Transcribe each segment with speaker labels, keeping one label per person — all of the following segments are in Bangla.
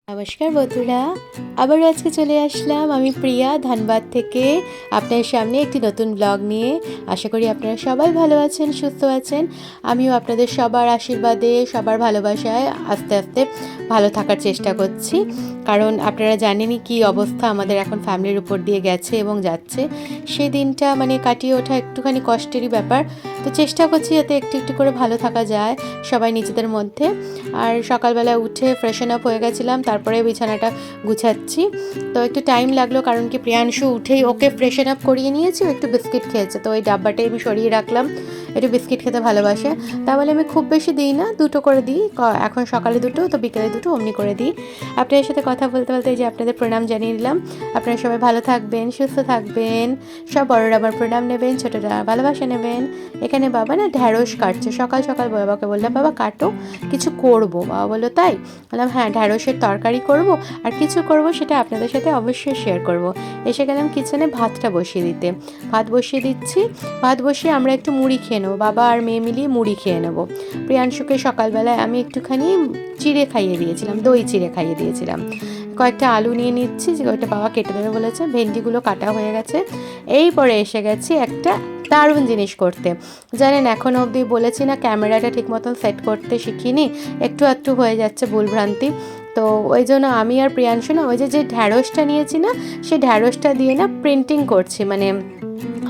Speaker 1: নমস্কার বন্ধুরা, আবারও আজকে চলে আসলাম আমি প্রিয়া ধানবাদ থেকে আপনার সামনে একটি নতুন ব্লগ নিয়ে। আশা করি আপনারা সবাই ভালো আছেন, সুস্থ আছেন। আমিও আপনাদের সবার আশীর্বাদে, সবার ভালোবাসায় আস্তে আস্তে ভালো থাকার চেষ্টা করছি। কারণ আপনারা জানেনই কী অবস্থা আমাদের এখন ফ্যামিলির উপর দিয়ে গেছে এবং যাচ্ছে। সেই দিনটা কাটিয়ে ওঠা একটুখানি কষ্টেরই ব্যাপার। তো চেষ্টা করছি যাতে একটু একটু করে ভালো থাকা যায় সবাই নিজেদের মধ্যে। আর সকালবেলা উঠে ফ্রেশন আপ হয়ে গেছিলাম, তারপরে বিছানাটা গুছাচ্ছি। তো একটু টাইম লাগলো, কারণ কি প্রিয়াংশু উঠেই ওকে ফ্রেশন আপ করিয়ে নিয়েছি, একটু বিস্কিট খেয়েছে। তো ওই ডাব্বাটাই আমি সরিয়ে রাখলাম, একটু বিস্কিট খেতে ভালোবাসে। তাহলে আমি খুব বেশি দিই না, দুটো করে দিই। এখন সকালে দুটো, তো বিকেলে দুটো, অমনি করে দিই। আপনাদের সাথে কথা বলতে বলতে যে আপনাদের প্রণাম জানিয়ে দিলাম। আপনারা সবাই ভালো থাকবেন, সুস্থ থাকবেন। সব বড়রা আমার প্রণাম নেবেন, ছোটরা ভালোবাসা নেবেন। এখানে বাবা না ঢ্যাঁড়স কাটছে। সকাল সকাল বাবাকে বললাম, বাবা কাটো, কিছু করবো। বাবা বললো তাই? বললাম হ্যাঁ, ঢ্যাঁড়সের তরকারি করব, আর কিছু করব সেটা আপনাদের সাথে অবশ্যই শেয়ার করব। এসে গেলাম কিচেনে ভাতটা বসিয়ে দিতে। ভাত বসিয়ে দিচ্ছি। ভাত বসিয়ে আমরা একটু মুড়ি খেয়ে নেবো, বাবা আর মেয়ে মিলিয়ে মুড়ি খেয়ে নেবো। প্রিয়াংশুকে সকালবেলায় আমি একটুখানি চিড়ে খাইয়ে দিয়েছিলাম, দই চিড়ে খাইয়ে দিয়েছিলাম। কয়েকটা আলু নিয়ে নিচ্ছি, যে ওইটা বাবা কেটে দেবে বলেছে। ভেন্ডিগুলো কাটা হয়ে গেছে। এই পরে এসে গেছি একটা দারুণ জিনিস করতে। জানেন, এখনও অবধি বলেছি না, ক্যামেরাটা ঠিক মতন সেট করতে শিখিনি, একটু একটু হয়ে যাচ্ছে ভুলভ্রান্তি। তো ওই জন্য আমি আর প্রিয়াংশু না, ওই যে ঢ্যাঁড়সটা নিয়েছি না, সেই ঢ্যাঁড়সটা দিয়ে না প্রিন্টিং করছি,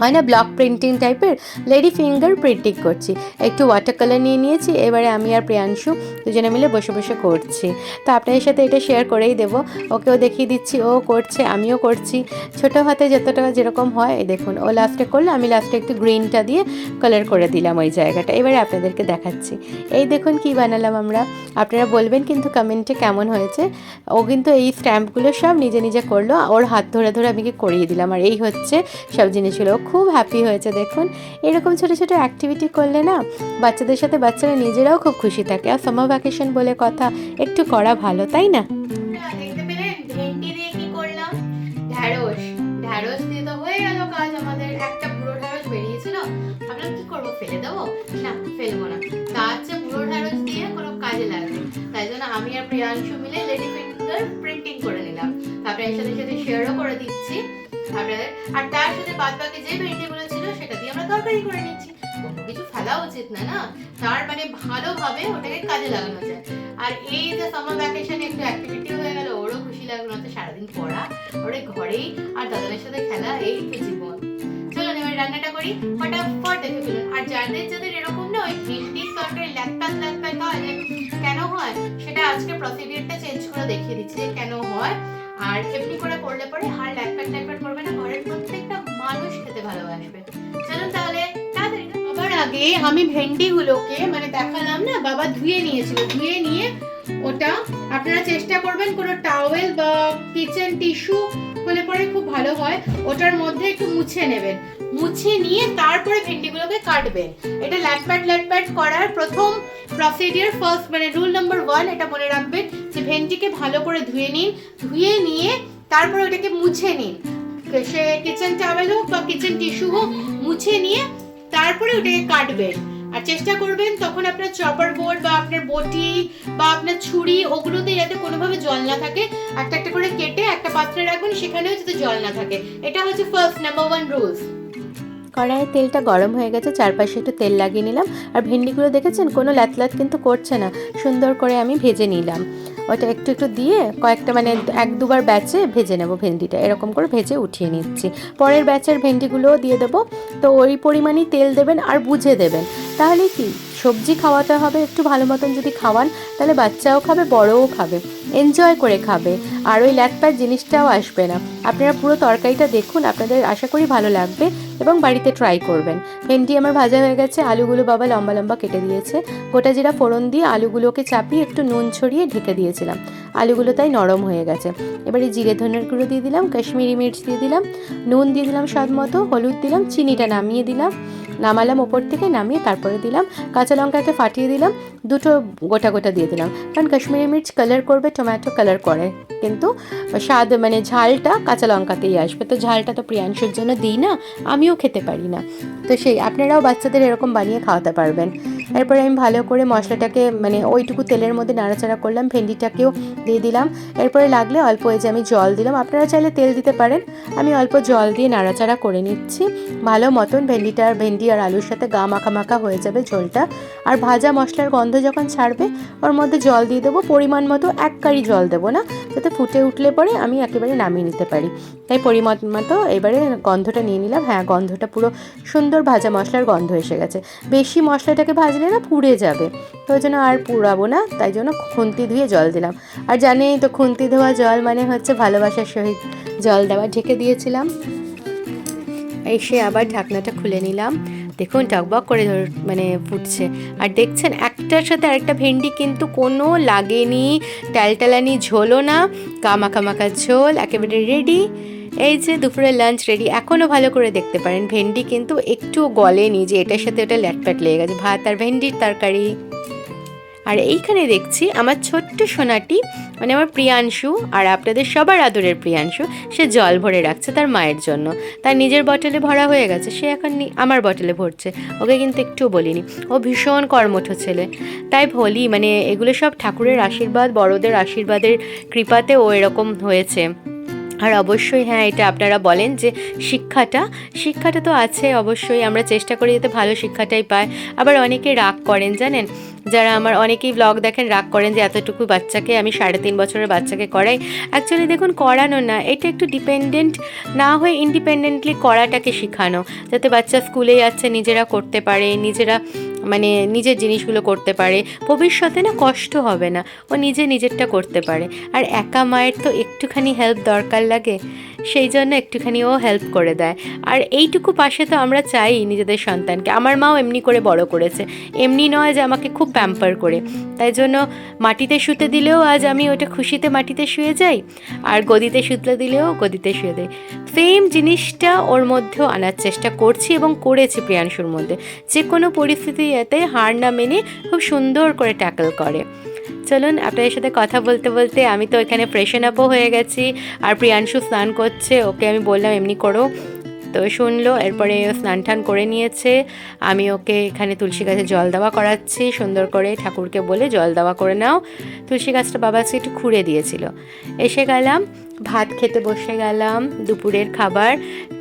Speaker 1: হয় না ব্লক প্রিন্টিং টাইপের, লেডি ফিঙ্গার প্রিন্টিং করছি। একটু ওয়াটার কালার নিয়ে নিয়েছি, এবারে আমি আর প্রিয়াংশু দুজনে মিলে বসে বসে করছি। তো আপনাদের সাথে এটা শেয়ার করেই দেবো, ওকেও দেখিয়ে দিচ্ছি, ও করছে আমিও করছি। ছোটো হাতে যতটা যেরকম হয়, এই দেখুন ও লাস্টে করলো, আমি লাস্টে একটু গ্রিনটা দিয়ে কালার করে দিলাম ওই জায়গাটা। এবারে আপনাদেরকে দেখাচ্ছি। এই দেখুন কি বানালাম আমরা। আপনারা বলবেন কিন্তু কমেন্টে কেমন হয়েছে। ও কিন্তু এই স্ট্যাম্পগুলো সব নিজে নিজে করলো, ওর হাত ধরে ধরে আমি করিয়ে দিলাম। আর এই হচ্ছে সব জিনিসগুলো। খুব হ্যাপি হয়েছে দেখুন। এরকম ছোটো ছোটো অ্যাক্টিভিটি করলে না বাচ্চাদের সাথে বাচ্চারা নিজেরাও খুব খুশি থাকে। আর সামার ভ্যাকেশন বলে কথা, একটু করা ভালো, তাই না?
Speaker 2: দেখতে পেলেন ভেন্ডি দিয়ে কি করলাম? ঢ্যাঁড়স। ঢ্যাঁড়স দিয়ে তো হয়ে গেল কাজ আমাদের। একটা বুড়ো ঢ্যাঁড়স বেরিয়েছিল, ভাবলাম কি করবো, ফেলে দেবো? না, ফেলবো না। তার চেয়ে বুড়ো ঢ্যাঁড়স দিয়ে কোনো কাজে লাগবে, তাই জন্য আমি আর প্রিয়াংশু মিলে লেডি ফিঙ্গার প্রিন্টিং করে নিলাম। তারপরে এর সাথে সাথে শেয়ারও করে দিচ্ছি আপনাদের। আর তার সাথে বাদ বাকি যে ভেন্ডিগুলো ছিল সেটা দিয়ে আমরা তরকারি করে নিচ্ছি। কোনো কিছু ফেলা উচিত না, না? তার ভালোভাবে ওটাকে কাজে লাগানো যায়। আর এই যে সামার ভ্যাকেশনে একটু অ্যাক্টিভিটি হয়ে গেল, ওরও খুশি লাগলো। না তো সারাদিন পড়া, ওরে ঘরেই আর দাদাদের সাথে খেলা, এই তো জীবন। চলুন এবার রান্নাটা করি, ফটাফট দেখে ফেলুন। আর যাদের যাদের এরকম না ওই ভেন্ডির তরকারি ল্যাকটাস ল্যাকটাস হয়, কেন হয় সেটা আজকে প্রসিডিউরটা চেঞ্জ করে দেখিয়ে দিচ্ছি যে কেন হয়। আর এমনি করে করলে পরে আর ল্যাকটাস ল্যাকটাস করবে না, ঘরের প্রত্যেকটা মানুষ খেতে ভালোবাসবে। চলুন তাহলে তাড়াতাড়ি। সবার আগে আমি ভেন্ডিগুলোকে দেখালাম না, বাবা ধুয়ে নিয়েছিল। ধুয়ে নিয়ে ওটা আপনারা চেষ্টা করবেন কোনো টাওয়েল বা কিচেন টিস্যু হলে পরে খুব ভালো হয়, ওটার মধ্যে একটু মুছে নেবেন। মুছে নিয়ে তারপরে ভেন্ডিগুলোকে কাটবেন। এটা ল্যাটপ্যাট করার প্রথম প্রসিডিউর, ফার্স্ট রুল নাম্বার 1, এটা মনে রাখবেন যে ভেন্ডিকে ভালো করে ধুয়ে নিন। ধুয়ে নিয়ে তারপরে ওটাকে মুছে নিন, সে কিচেন টাওয়েল হোক বা কিচেন টিস্যু হোক, মুছে নিয়ে তারপরে ওটাকে কাটবেন। আর চেষ্টা করবেন তখন আপনার চপার বোর্ড বা আপনার বটি বা আপনার ছুরি, ওগুলোতে যাতে কোনোভাবে জল না থাকে। একটা একটা করে কেটে একটা পাত্রে রাখবেন, সেখানেও যাতে জল না থাকে। এটা হচ্ছে ফার্স্ট নাম্বার 1 রুলস।
Speaker 1: কড়াইয়ে তেলটা গরম হয়ে গেছে, চারপাশে একটু তেল লাগিয়ে নিলাম। আর ভেন্ডিগুলো দেখেছেন কোনো ল্যাতলাত কিন্তু করছে না, সুন্দর করে আমি ভেজে নিলাম। ওটা একটু একটু দিয়ে কয়েকটা এক দুবার ব্যাচে ভেজে নেব ভেন্ডিটা, এরকম করে ভেজে উঠিয়ে নিচ্ছি। পরের ব্যাচের ভেন্ডিগুলোও দিয়ে দেবো। তো ওই পরিমাণই তেল দেবেন আর বুঝে দেবেন, তাহলে কি সবজি খাওয়াতে হবে একটু ভালো মতন। যদি খাওয়ান তাহলে বাচ্চাও খাবে, বড়ও খাবে, এনজয় করে খাবে। আর ওই ল্যাটপ্যাট জিনিসটাও আসবে না। আপনারা পুরো তরকারিটা দেখুন, আপনাদের আশা করি ভালো লাগবে এবং বাড়িতে ট্রাই করবেন। ভেন্ডি আমার ভাজা হয়ে গেছে, আলুগুলো বাবা লম্বা লম্বা কেটে দিয়েছে। গোটা জিরা ফোড়ন দিয়ে আলুগুলোকে চাপিয়ে একটু নুন ছড়িয়ে ঢেকে দিয়েছিলাম। আলুগুলো তাই নরম হয়ে গেছে। এবারে জিরে ধনের গুঁড়ো দিয়ে দিলাম, কাশ্মীরি মির্চ দিয়ে দিলাম, নুন দিয়ে দিলাম স্বাদ মতো, হলুদ দিলাম, চিনিটা নামিয়ে দিলাম। নামালাম ওপর থেকে, নামিয়ে তারপরে দিলাম কাঁচা লঙ্কাকে ফাটিয়ে দিলাম, দুটো গোটা গোটা দিয়ে দিলাম, কারণ কাশ্মীরি মির্চ কালার করবে, টমেটো কালার করে, কিন্তু স্বাদ মানে ঝালটা কাঁচা লঙ্কাতেই আসবে। তো ঝালটা তো প্রিয়াংশুর জন্য দিই না, আমিও খেতে পারি না, তো সেই আপনারাও বাচ্চাদের এরকম বানিয়ে খাওয়াতে পারবেন। এরপরে আমি ভালো করে মশলাটাকে মানে ওইটুকু তেলের মধ্যে নাড়াচাড়া করলাম, ভেন্ডিটাকেও দিয়ে দিলাম। এরপরে লাগলে অল্প এই যে আমি জল দিলাম, আপনারা চাইলে তেল দিতে পারেন, আমি অল্প জল দিয়ে নাড়াচাড়া করে নিচ্ছি ভালো মতন। ভেন্ডি আর আলুর সাথে গা মাখা মাখা হয়ে যাবে ঝোলটা, আর ভাজা মশলার গন্ধ যখন ছাড়বে ওর মধ্যে জল দিয়ে দেবো, পরিমাণ মতো, এক কারি জল দেবো না, যাতে ফুটে উঠলে পরে আমি একেবারে নামিয়ে নিতে পারি, তাই পরিমাণ মতো এবারে গন্ধটা নিয়ে নিলাম। হ্যাঁ, গন্ধটা পুরো সুন্দর ভাজা মশলার গন্ধ এসে গেছে, বেশি মশলাটাকে ভাজলে না পুড়ে যাবে, তো ওই জন্য আর পুড়াবো না, তাই জন্য খুন্তি ধুয়ে জল দিলাম। আর জানেই তো খুন্তি ধোয়া জল মানে হচ্ছে ভালোবাসার সহিত জল দেওয়া। ঢেকে দিয়েছিলাম, এসে আবার ঢাকনাটা খুলে নিলাম, দেখুন টকবক করে মানে ফুটছে। আর দেখছেন একটার সাথে আরেকটা ভেন্ডি কিন্তু কোনো লাগেনি, টালটালানি ঝোলও না, কামাখা মাখা ঝোল, একেবারে রেডি। এই যে দুপুরের লাঞ্চ রেডি। এখনও ভালো করে দেখতে পারেন ভেন্ডি কিন্তু একটুও গলেনি যে এটার সাথে ওটা ল্যাটপ্যাট লেগে গেছে, ভাত আর ভেন্ডির তরকারি। আর এইখানে দেখছি আমার ছোট্ট সোনাটি মানে আমার প্রিয়াংশু, আর আপনাদের সবার আদরের প্রিয়াংশু, সে জল ভরে রাখছে তার মায়ের জন্য, তার নিজের বটলে ভরা হয়ে গেছে, সে এখন আমার বটলে ভরছে, ওকে কিন্তু একটুও বলিনি, ও ভীষণ কর্মঠ ছেলে, তাই বলি মানে এগুলো সব ঠাকুরের আশীর্বাদ, বড়দের আশীর্বাদের কৃপাতে ও এরকম হয়েছে। আর অবশ্যই হ্যাঁ, এটা আপনারা বলেন যে শিক্ষাটা তো আছে অবশ্যই, আমরা চেষ্টা করি যাতে ভালো শিক্ষাটাই পায়। আবার অনেকে রাগ করেন জানেন, যারা আমার অনেকেই ব্লগ দেখেন রাগ করেন যে এতটুকু বাচ্চাকে আমি 3.5 বছরের বাচ্চাকে করাই। অ্যাকচুয়ালি দেখুন করানো না, এটা একটু ডিপেন্ডেন্ট না হয়ে ইন্ডিপেন্ডেন্টলি করাটাকে শেখানো, যাতে বাচ্চা স্কুলে যাচ্ছে নিজেরা করতে পারে, নিজেরা মানে নিজের জিনিসগুলো করতে পারে, ভবিষ্যতে না কষ্ট হবে না, ও নিজেরটা করতে পারে। আর একা মায়ের তো একটুখানি হেল্প দরকার লাগে, সেই জন্য একটুখানি ও হেল্প করে দেয়। আর এইটুকু পাশে তো আমরা চাই নিজেদের সন্তানকে। আমার মাও এমনি করে বড় করেছে, এমনি নয় যে আমাকে খুব প্যাম্পার করে, তাই জন্য মাটিতে শুতে দিলেও আজ আমি ওটা খুশিতে মাটিতে শুয়ে যাই, আর গদিতে শুতে দিলেও গদিতে শুয়ে দেয়। সেম জিনিসটা ওর মধ্যেও আনার চেষ্টা করছি এবং করেছি প্রিয়াংশুর মধ্যে, যে কোনো পরিস্থিতি যাতে হার না মেনে খুব সুন্দর করে ট্যাকল করে। চলুন আপনাদের সাথে কথা বলতে বলতে আমি তো এখানে ফ্রেশন আপও হয়ে গেছি, আর প্রিয়াংশু স্নান করছে, ওকে আমি বললাম এমনি করো, তো শুনলো। এরপরে স্নান টান করে নিয়েছে, আমি ওকে এখানে তুলসী গাছে জল দেওয়া করাচ্ছি, সুন্দর করে ঠাকুরকে বলে জল দেওয়া করে নাও। তুলসী গাছটা বাবা আজকে একটু খুঁড়ে দিয়েছিল। এসে গেলাম, ভাত খেতে বসে গেলাম, দুপুরের খাবার।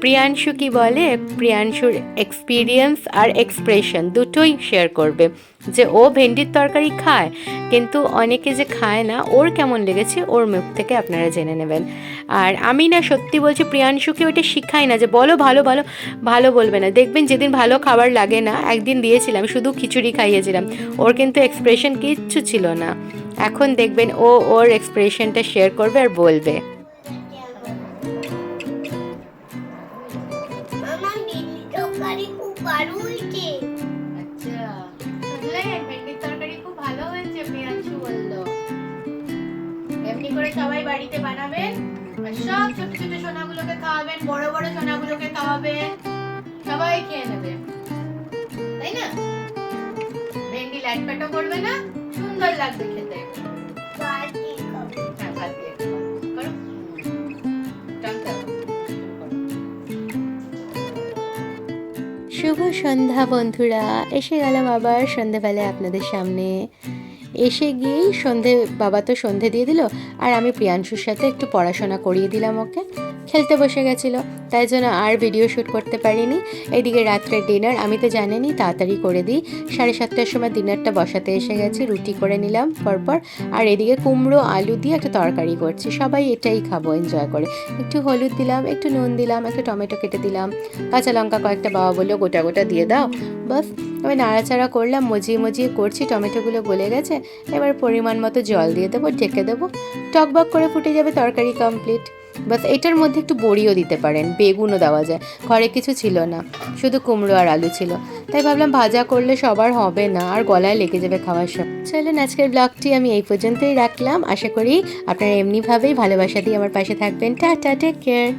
Speaker 1: প্রিয়াংশু কি বলে, প্রিয়াংশুর এক্সপিরিয়েন্স আর এক্সপ্রেশন দুটোই শেয়ার করবে, যে ও ভেন্ডির তরকারি খায়, কিন্তু অনেকে যে খায় না, ওর কেমন লেগেছে ওর মুখ থেকে আপনারা জেনে নেবেন। আর আমি না সত্যি বলছি, প্রিয়াংশুকে ওইটা শিখাই না যে বলো ভালো ভালো, ভালো বলবে না, দেখবেন যেদিন ভালো খাবার লাগে না, একদিন দিয়েছিলাম শুধু খিচুড়ি খাইয়েছিলাম, ওর কিন্তু এক্সপ্রেশন কিচ্ছু ছিল না, এখন দেখবেন ও ওর এক্সপ্রেশনটা শেয়ার করবে আর বলবে।
Speaker 2: এমনি করে সবাই বাড়িতে বানাবেন, আর সব ছোট ছোট সোনাগুলোকে খাওয়াবেন, বড় বড় সোনাগুলোকে খাওয়াবেন, সবাই খেয়ে নেবে, তাই না? ভেন্ডি ল্যাটপ্যাটও করবে না, সুন্দর লাগবে খেতে। হ্যাঁ, ভাত দিয়ে করো।
Speaker 1: শুভ সন্ধ্যা বন্ধুরা, এসে গেলাম আবার সন্ধেবেলায় আপনাদের সামনে। এসে গিয়েই বাবা তো সন্ধে দিয়ে দিল, আর আমি প্রিয়াংশুর সাথে একটু পড়াশোনা করিয়ে দিলাম, ওকে খেলতে বসে গেছিলো, তাই জন্য আর ভিডিও শ্যুট করতে পারিনি। এদিকে রাত্রের ডিনার আমি তো জানেনই তাড়াতাড়ি করে দিই, 7:30টার সময় ডিনারটা বসাতে এসে গেছি, রুটি করে নিলাম পরপর, আর এদিকে কুমড়ো আলু দিয়ে একটা তরকারি করছি, সবাই এটাই খাবো এনজয় করে। একটু হলুদ দিলাম, একটু নুন দিলাম, একটু টমেটো কেটে দিলাম, কাঁচা লঙ্কা কয়েকটা, বাবা বললো গোটা গোটা দিয়ে দাও, বাস আমি নাড়াচাড়া করলাম, মজিয়ে করছি, টমেটোগুলো গলে গেছে, এবার পরিমাণ মতো জল দিয়ে দেবো, ঢেকে দেবো, টকবক করে ফুটে যাবে, তরকারি কমপ্লিট। বাস এটার মধ্যে একটু বড়িও দিতে পারেন, বেগুনও দেওয়া যায়, ঘরে কিছু ছিল না, শুধু কুমড়ো আর আলু ছিল, তাই ভাবলাম ভাজা করলে সবার হবে না, আর গলায় লেগে যাবে খাওয়ার সব। চলুন আজকের ব্লগটি আমি এই পর্যন্তই রাখলাম, আশা করি আপনারা এমনিভাবেই ভালোবাসা দিয়ে আমার পাশে থাকবেন। Tata, take care.